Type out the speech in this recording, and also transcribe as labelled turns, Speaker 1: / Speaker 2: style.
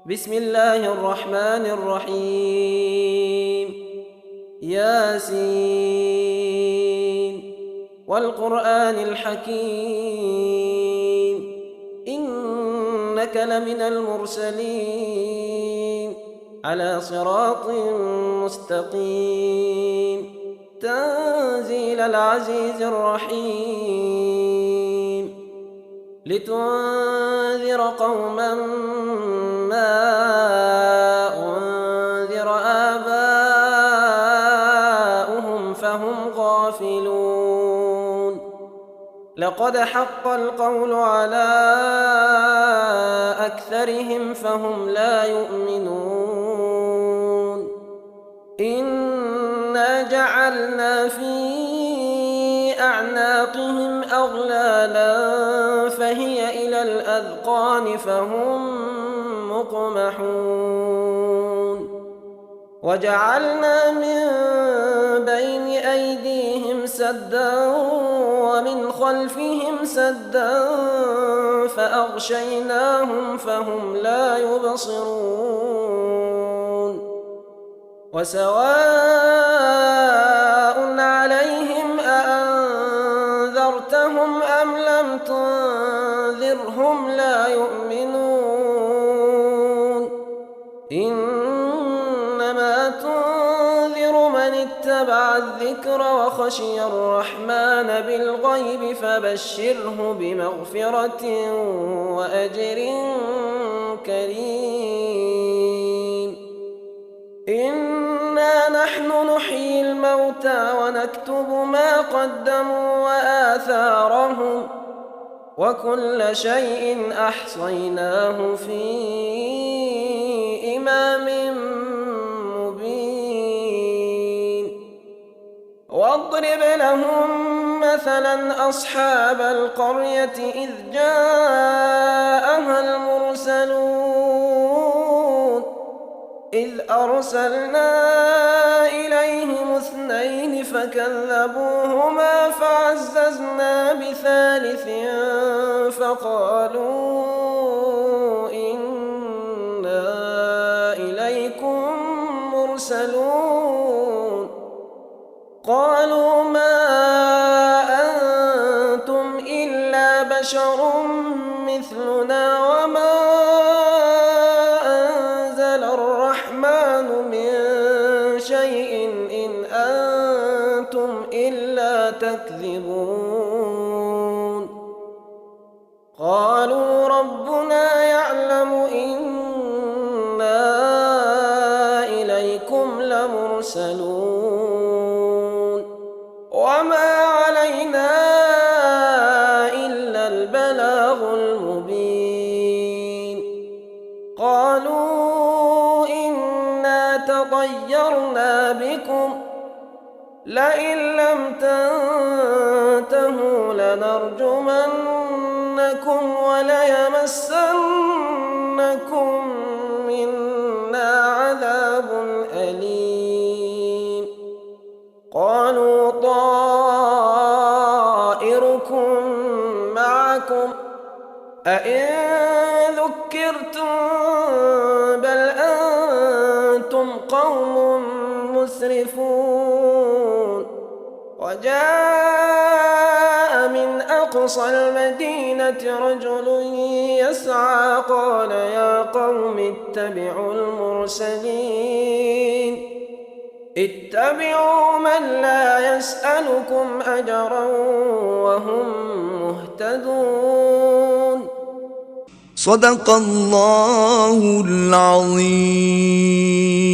Speaker 1: بسم الله الرحمن الرحيم. ياسين والقرآن الحكيم إنك لمن المرسلين على صراط مستقيم تنزيل العزيز الرحيم لتنذر قوما ما أنذر آباؤهم فهم غافلون لقد حق القول على أكثرهم فهم لا يؤمنون إنا جعلنا في أعناقهم أغلالا فهي إلى الأذقان فهم مقمحون وجعلنا من بين أيديهم سدا ومن خلفهم سدا فأغشيناهم فهم لا يبصرون وسواء عليهم أأنذرتهم أم لم تنذرهم لا يؤمنون إنما تنذر من اتبع الذكر وخشي الرحمن بالغيب فبشره بمغفرة وأجر كريم إنا نحن نحيي الموتى ونكتب ما قدموا وآثارهم وكل شيء أحصيناه في إمام مبين واضرب لهم مثلا أصحاب القرية إذ جاءها المرسلون إذ أرسلنا إليهم 2 فكذبوهما فعززنا بثالث فقالوا إنا إليكم مرسلون قالوا ما أنتم إلا بشر مثلنا وما أنزل الرحمن من شيء إن أنتم إلا تكذبون قالوا ربنا يعلم إنا إليكم لمرسلون وما علينا إلا البلاغ المبين قالوا إنا تطيرنا بكم لئن لم تنتهوا لنرجمنكم وليمسنكم منا عذاب أليم قالوا طائركم معكم أئن ذكرتم بل أنتم قوم مسرفون وجاء من أقصى المدينة رجل يسعى قال يا قوم اتبعوا المرسلين اتبعوا من لا يسألكم أجرا وهم مهتدون.
Speaker 2: صدق الله العظيم.